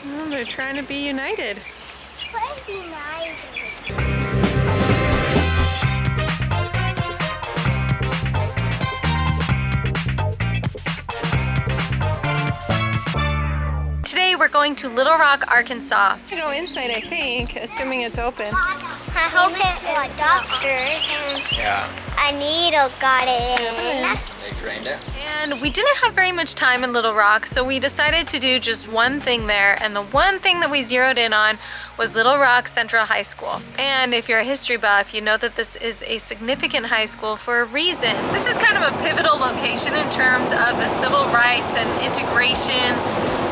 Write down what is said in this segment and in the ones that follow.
Well, they're trying to be united. What is united? Today we're going to Little Rock, Arkansas. We go inside, I think, assuming it's open. I hope it's a doctor's Yeah. and a needle got it in. They drained it. And we didn't have very much time in Little Rock, so we decided to do just one thing there. And the one thing that we zeroed in on was Little Rock Central High School. And if you're a history buff, you know that this is a significant high school for a reason. This is kind of a pivotal location in terms of the civil rights and integration.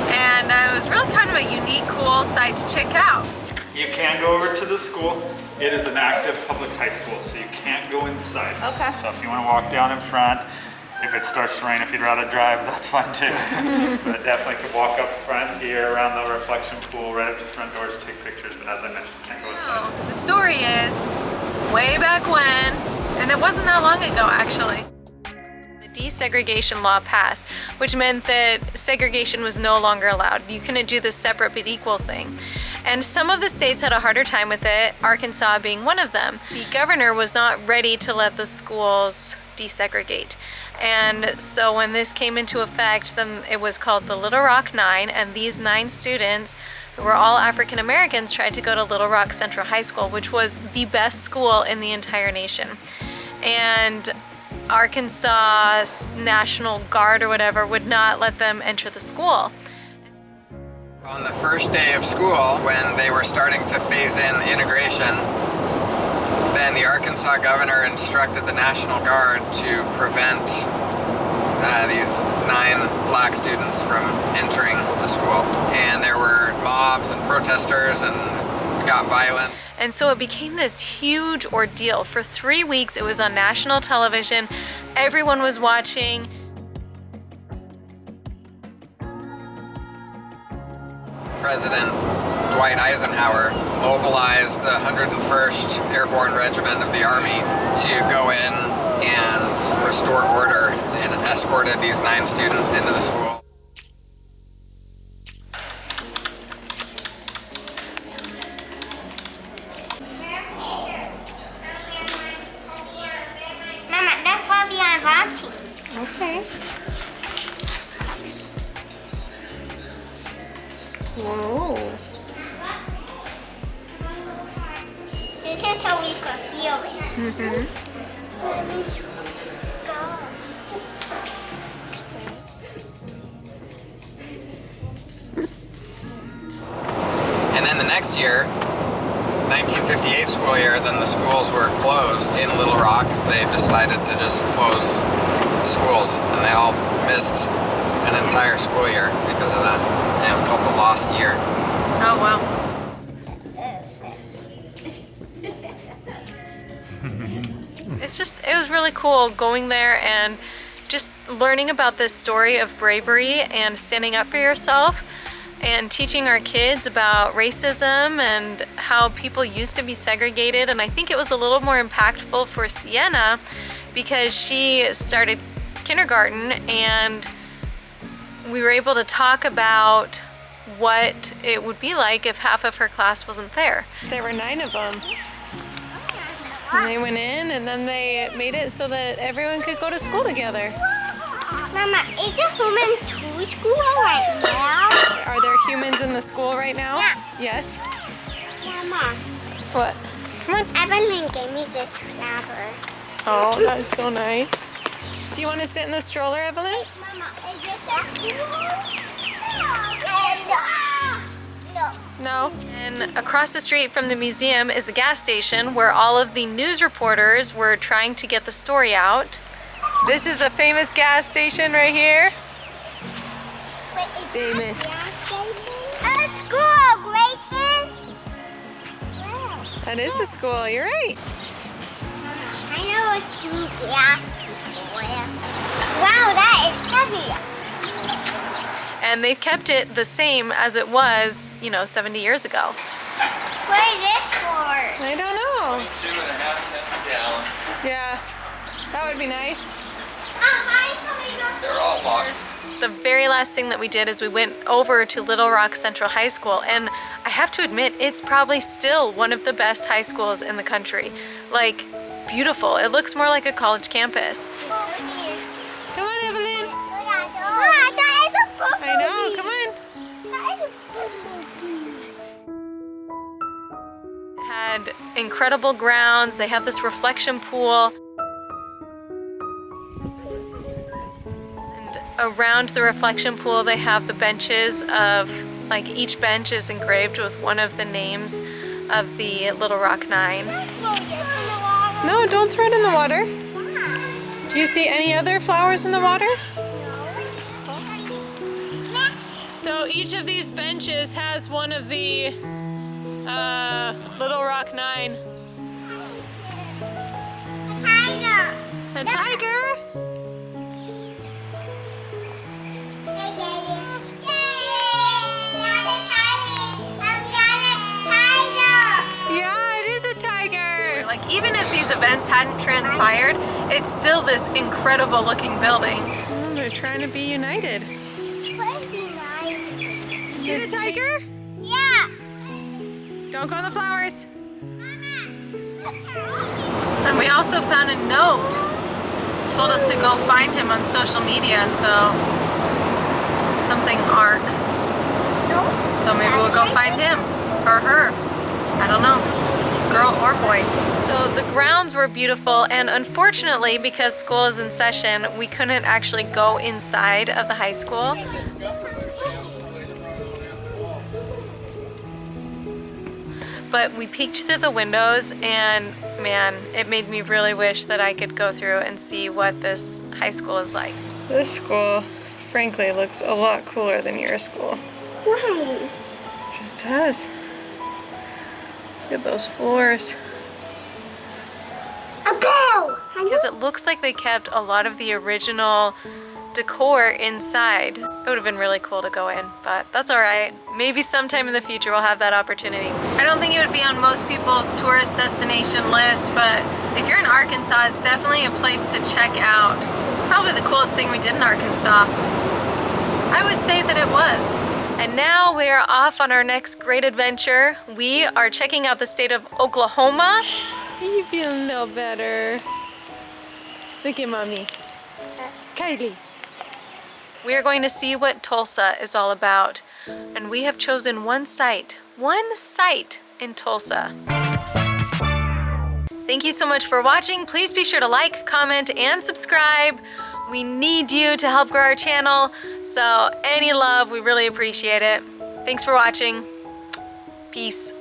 And it was really kind of a unique, cool site to check out. You can go over to the school. It is an active public high school, so you can't go inside. Okay. So if you want to walk down in front, if it starts to rain, if you'd rather drive, that's fine too. But definitely could walk up front here around the reflection pool, right up to the front doors, take pictures. But as I mentioned, can't go inside. The story is, way back when, and it wasn't that long ago actually, the desegregation law passed, which meant that segregation was no longer allowed. You couldn't do this separate but equal thing. And some of the states had a harder time with it, Arkansas being one of them. The governor was not ready to let the schools desegregate. And so when this came into effect, then it was called the Little Rock Nine, and these 9 students, who were all African Americans, tried to go to Little Rock Central High School, which was the best school in the entire nation. And Arkansas National Guard or whatever would not let them enter the school. On the first day of school, when they were starting to phase in integration, then the Arkansas governor instructed the National Guard to prevent these 9 black students from entering the school. And there were mobs and protesters, and it got violent. And so it became this huge ordeal. For 3 weeks, it was on national television. Everyone was watching. President Dwight Eisenhower mobilized the 101st Airborne Regiment of the Army to go in and restore order, and escorted these 9 students into the school. Mama, that's probably on Auntie. Okay. Whoa. This is how we could feel it. Mm-hmm. And then the next year, 1958 school year, then the schools were closed in Little Rock. They decided to just close the schools, and they all missed an entire school year because of that. And it was called the Lost Year. Oh, wow. It was really cool going there and just learning about this story of bravery and standing up for yourself, and teaching our kids about racism and how people used to be segregated. And I think it was a little more impactful for Sienna because she started kindergarten, and we were able to talk about what it would be like if half of her class wasn't there. There were 9 of them. And they went in, and then they made it so that everyone could go to school together. Mama, is the human to school right now? Are there humans in the school right now? Yeah. Yes. Mama, What? Come on. Evelyn gave me this flower. Oh, that is so nice. Do you want to sit in the stroller, Evelyn? Mama, is this a No. No. And across the street from the museum is a gas station where all of the news reporters were trying to get the story out. This is a famous gas station right here. Wait, Famous. A school, Grayson. Wow. That is a school, you're right. I know it's two gas people. Wow, that is heavy. And they've kept it the same as it was, 70 years ago. What is this for? I don't know. 22.5 cents a gallon. Yeah, that would be nice. They're all locked. the very last thing that we did is we went over to Little Rock Central High School, and I have to admit, it's probably still one of the best high schools in the country. Like, beautiful. It looks more like a college campus. Come on, Evelyn. I know, come on. Had incredible grounds. They have this reflection pool. And around the reflection pool, they have the benches of, like, each bench is engraved with one of the names of the Little Rock Nine. No, don't throw it in the water. Do you see any other flowers in the water? So each of these benches has one of the Little Rock Nine. A tiger? Yeah, it is a tiger. Like, even if these events hadn't transpired, it's still this incredible looking building. Oh, they're trying to be united. See the tiger? Yeah. Don't go on the flowers. And we also found a note. It told us to go find him on social media, so something ARC. So maybe we'll go find him or her. I don't know. Girl or boy. So the grounds were beautiful, and unfortunately, because school is in session, we couldn't actually go inside of the high school. But we peeked through the windows, and man, it made me really wish that I could go through and see what this high school is like. This school, frankly, looks a lot cooler than your school. Why? Just does. Look at those floors. A bell! Because it looks like they kept a lot of the original decor inside. It would have been really cool to go in, but that's all right. Maybe sometime in the future we'll have that opportunity. I don't think it would be on most people's tourist destination list, but if you're in Arkansas, it's definitely a place to check out. Probably the coolest thing we did in Arkansas. I would say that it was. And now we are off on our next great adventure. We are checking out the state of Oklahoma. You feeling a little better? Look at mommy. Kylie. We are going to see what Tulsa is all about. And we have chosen one site in Tulsa. Thank you so much for watching. Please be sure to like, comment, and subscribe. We need you to help grow our channel. So any love, we really appreciate it. Thanks for watching. Peace.